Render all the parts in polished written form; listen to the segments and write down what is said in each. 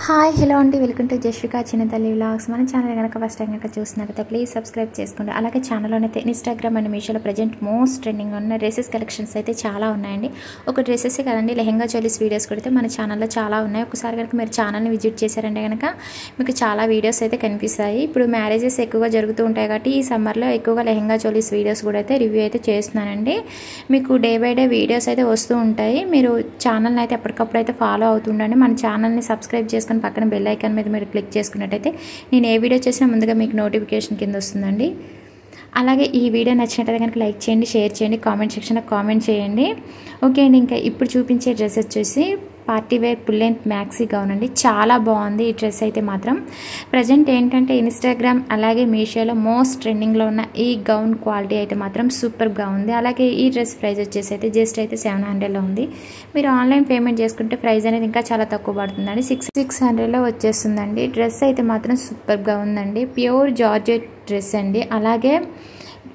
Hi hello అండి, welcome to జశ్వికా చిన్నతల్లి vlogs. మన channel కనుక ఫస్ట్ టైం కనుక చూసినట్లయితే ప్లీజ్ సబ్స్క్రైబ్ చేసుకోండి. అలాగే ఛానల్లోనే ఇన్స్టాగ్రామ్ అండ్ మీషోలో ప్రజెంట్ మోస్ట్ ట్రెండింగ్ ఉన్న డ్రెస్సెస్ కలెక్షన్స్ అయితే చాలా ఉన్నాయండి. ఒక డ్రెస్సెసే కదండి, లెహెంగా చోలీస్ వీడియోస్ కూడా మన ఛానల్లో చాలా ఉన్నాయి. ఒకసారి కనుక మీరు ఛానల్ని విజిట్ చేశారంటే కనుక మీకు చాలా వీడియోస్ అయితే కనిపిస్తాయి. ఇప్పుడు మ్యారేజెస్ ఎక్కువగా జరుగుతూ ఉంటాయి కాబట్టి ఈ సమ్మర్లో ఎక్కువగా లెహెంగా చోలీస్ వీడియోస్ కూడా అయితే రివ్యూ అయితే చేస్తున్నానండి. మీకు డే బై డే వీడియోస్ అయితే వస్తూ ఉంటాయి. మీరు ఛానల్ని అయితే ఎప్పటికప్పుడు అయితే ఫాలో అవుతుండండి. మన ఛానల్ని సబ్స్క్రైబ్ చేసుకుని పక్కన బెల్ ఐకాన్ మీద మీరు క్లిక్ చేసుకున్నట్టయితే నేను ఏ వీడియో చేసినా ముందుగా మీకు నోటిఫికేషన్ కింద వస్తుందండి. అలాగే ఈ వీడియో నచ్చినట్టయితే కనుక లైక్ చేయండి, షేర్ చేయండి, కామెంట్ సెక్షన్లో కామెంట్ చేయండి. ఓకే అండి, ఇంకా ఇప్పుడు చూపించే డ్రెస్ వచ్చేసి party wear full length maxi gown అండి. చాలా బాగుంది ఈ డ్రెస్ అయితే మాత్రం. ప్రజెంట్ ఏంటంటే ఇన్స్టాగ్రామ్ అలాగే మీషోలో మోస్ట్ ట్రెండింగ్లో ఉన్న ఈ గౌన్ క్వాలిటీ అయితే మాత్రం సూపర్గా ఉంది. అలాగే ఈ డ్రెస్ ప్రైస్ వచ్చేసి అయితే జస్ట్ అయితే 700లో ఉంది. మీరు ఆన్లైన్ పేమెంట్ చేసుకుంటే ప్రైస్ అనేది ఇంకా చాలా తక్కువ పడుతుందండి. 600లో వచ్చేస్తుందండి. డ్రెస్ అయితే మాత్రం సూపర్గా ఉందండి. ప్యూర్ జార్జెట్ డ్రెస్ అండి. అలాగే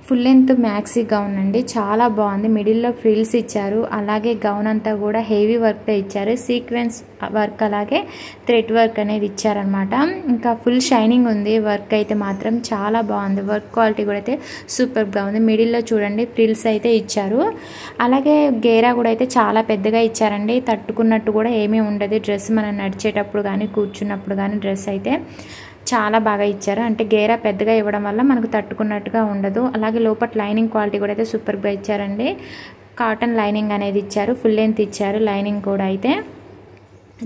ఫుల్ లెంత్ మ్యాక్సీ గౌన్ అండి. చాలా బాగుంది. మిడిల్లో ఫ్రిల్స్ ఇచ్చారు. అలాగే గౌన్ అంతా కూడా హెవీ వర్క్తో ఇచ్చారు. సీక్వెన్స్ వర్క్ అలాగే థ్రెడ్ వర్క్ అనేది ఇచ్చారనమాట. ఇంకా ఫుల్ షైనింగ్ ఉంది. వర్క్ అయితే మాత్రం చాలా బాగుంది. వర్క్ క్వాలిటీ కూడా అయితే సూపర్గా ఉంది. మిడిల్లో చూడండి ఫ్రిల్స్ అయితే ఇచ్చారు. అలాగే గేరా కూడా అయితే చాలా పెద్దగా ఇచ్చారండి. తట్టుకున్నట్టు కూడా ఏమీ ఉండదు. డ్రెస్ మనం నడిచేటప్పుడు కానీ కూర్చున్నప్పుడు కానీ డ్రెస్ అయితే చాలా బాగా ఇచ్చారు. అంటే గేరా పెద్దగా ఇవ్వడం వల్ల మనకు తట్టుకున్నట్టుగా ఉండదు. అలాగే లోపల లైనింగ్ క్వాలిటీ కూడా అయితే సూపర్గా ఇచ్చారండి. కాటన్ లైనింగ్ అనేది ఇచ్చారు. ఫుల్ లెంత్ ఇచ్చారు లైనింగ్ కూడా అయితే.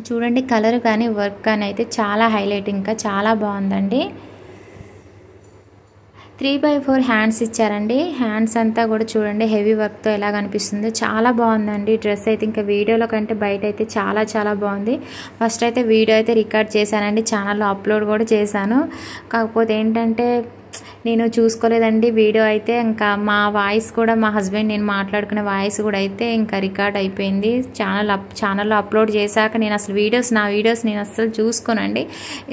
చూడండి కలర్ కానీ వర్క్ కానీ అయితే చాలా హైలైట్, ఇంకా చాలా బాగుందండి. 3/4 హ్యాండ్స్ ఇచ్చారండి. హ్యాండ్స్ అంతా కూడా చూడండి హెవీ వర్క్తో ఎలా కనిపిస్తుందో చాలా బాగుందండి డ్రెస్ అయితే. ఇంకా వీడియోలో కంటే బయట అయితే చాలా చాలా బాగుంది. ఫస్ట్ అయితే వీడియో అయితే రికార్డ్ చేశానండి, ఛానల్లో అప్లోడ్ కూడా చేశాను. కాకపోతే ఏంటంటే నేను చూసుకోలేదండి వీడియో అయితే. ఇంకా మా వాయిస్ కూడా మా హస్బెండ్ నేను మాట్లాడుకునే వాయిస్ కూడా అయితే ఇంకా రికార్డ్ అయిపోయింది. ఛానల్లో అప్లోడ్ చేశాక నేను అసలు నా వీడియోస్ నేను అసలు చూసుకోనండి.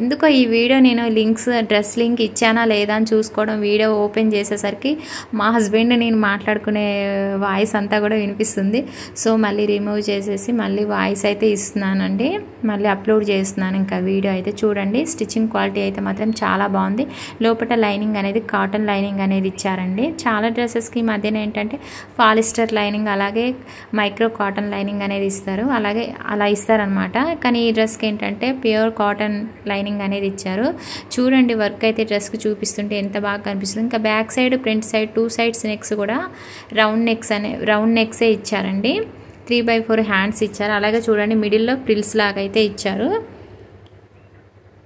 ఎందుకో ఈ వీడియో నేను డ్రెస్ లింక్ ఇచ్చానా లేదా అని చూసుకోవడం, వీడియో ఓపెన్ చేసేసరికి మా హస్బెండ్ నేను మాట్లాడుకునే వాయిస్ అంతా కూడా వినిపిస్తుంది. సో మళ్ళీ రిమూవ్ చేసేసి మళ్ళీ వాయిస్ అయితే ఇస్తున్నానండి, మళ్ళీ అప్లోడ్ చేస్తున్నాను. ఇంకా వీడియో అయితే చూడండి. స్టిచ్చింగ్ క్వాలిటీ అయితే మాత్రం చాలా బాగుంది. లోపల లైనింగ్ అనేది కాటన్ లైనింగ్ అనేది ఇచ్చారండి. చాలా డ్రెస్సెస్కి ఈ మధ్యన ఏంటంటే పాలిస్టర్ లైనింగ్ అలాగే మైక్రో కాటన్ లైనింగ్ అనేది ఇస్తారు. అలాగే అలా ఇస్తారనమాట. కానీ ఈ డ్రెస్కి ఏంటంటే ప్యూర్ కాటన్ లైనింగ్ అనేది ఇచ్చారు. చూడండి వర్క్ అయితే డ్రెస్కి చూపిస్తుంటే ఎంత బాగా కనిపిస్తుంది. ఇంకా back side front side 2 sides necks కూడా రౌండ్ నెక్సే ఇచ్చారండి. 3/4 హ్యాండ్స్ ఇచ్చారు. అలాగే చూడండి మిడిల్లో ఫ్రిల్స్ లాగా అయితే ఇచ్చారు.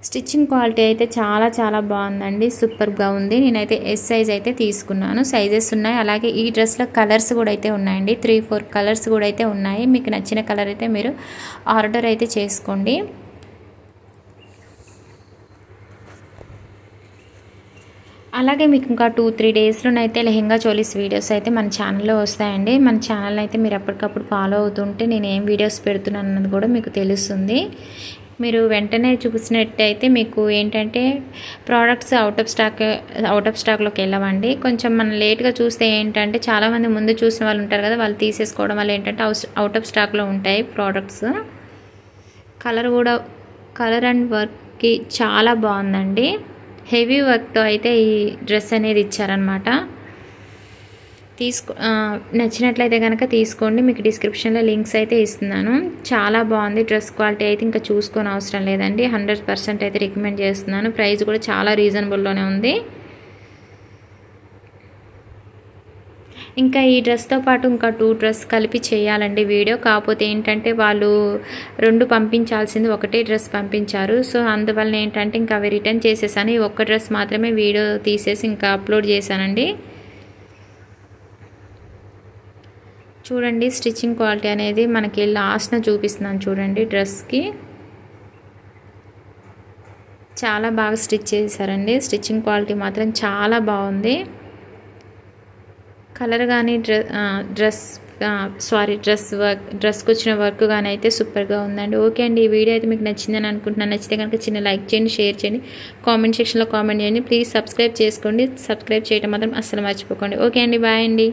స్టిచ్చింగ్ క్వాలిటీ అయితే చాలా చాలా బాగుందండి, సూపర్గా ఉంది. నేనైతే ఎస్ సైజ్ అయితే తీసుకున్నాను. సైజెస్ ఉన్నాయి. అలాగే ఈ డ్రెస్లో కలర్స్ కూడా అయితే ఉన్నాయండి. 3-4 కలర్స్ కూడా అయితే ఉన్నాయి. మీకు నచ్చిన కలర్ అయితే మీరు ఆర్డర్ అయితే చేసుకోండి. అలాగే మీకు ఇంకా 2-3 డేస్లోనైతే లెహెంగా చోలీస్ వీడియోస్ అయితే మన ఛానల్లో వస్తాయండి. మన ఛానల్ అయితే మీరు ఎప్పటికప్పుడు ఫాలో అవుతుంటే నేను ఏం వీడియోస్ పెడుతున్నాను అన్నది కూడా మీకు తెలుస్తుంది. మీరు వెంటనే చూసినట్టయితే మీకు ఏంటంటే ప్రోడక్ట్స్ అవుట్ ఆఫ్ స్టాక్లోకి వెళ్ళమండి. కొంచెం మనం లేట్గా చూస్తే ఏంటంటే చాలామంది ముందు చూసిన వాళ్ళు ఉంటారు కదా, వాళ్ళు తీసేసుకోవడం వల్ల ఏంటంటే అవుట్ ఆఫ్ స్టాక్లో ఉంటాయి ప్రోడక్ట్స్. కలర్ అండ్ వర్క్కి చాలా బాగుందండి. హెవీ వర్క్తో అయితే ఈ డ్రెస్ అనేది ఇచ్చారనమాట. నచ్చినట్లయితే కనుక తీసుకోండి. మీకు డిస్క్రిప్షన్లో లింక్స్ అయితే ఇస్తున్నాను. చాలా బాగుంది డ్రెస్ క్వాలిటీ అయితే, ఇంకా చూసుకొని అవసరం లేదండి. 100% అయితే రికమెండ్ చేస్తున్నాను. ప్రైస్ కూడా చాలా రీజనబుల్లోనే ఉంది. ఇంకా ఈ డ్రెస్తో పాటు ఇంకా 2 డ్రెస్ కలిపి చేయాలండి వీడియో. కాకపోతే ఏంటంటే వాళ్ళు 2 పంపించాల్సింది ఒకటే డ్రెస్ పంపించారు. సో అందువల్ల ఏంటంటే ఇంకా అవి రిటర్న్ చేసేసాను. ఈ ఒక్క డ్రెస్ మాత్రమే వీడియో తీసేసి ఇంకా అప్లోడ్ చేశానండి. చూడండి స్టిచ్చింగ్ క్వాలిటీ అనేది మనకి లాస్ట్న చూపిస్తున్నాను. చూడండి డ్రెస్కి చాలా బాగా స్టిచ్ చేశారండి. స్టిచ్చింగ్ క్వాలిటీ మాత్రం చాలా బాగుంది. కలర్ కానీ డ్రెస్కి వచ్చిన వర్క్ కానీ అయితే సూపర్గా ఉందండి. ఓకే అండి, ఈ వీడియో అయితే మీకు నచ్చిందని అనుకుంటున్నాను. నచ్చితే కనుక చిన్న లైక్ చేయండి, షేర్ చేయండి, కామెంట్ సెక్షన్లో కామెంట్ చేయండి. ప్లీజ్ సబ్స్క్రైబ్ చేసుకోండి. సబ్స్క్రైబ్ చేయడం మాత్రం అస్సలు మర్చిపోకండి. ఓకే అండి, బాయ్ అండి.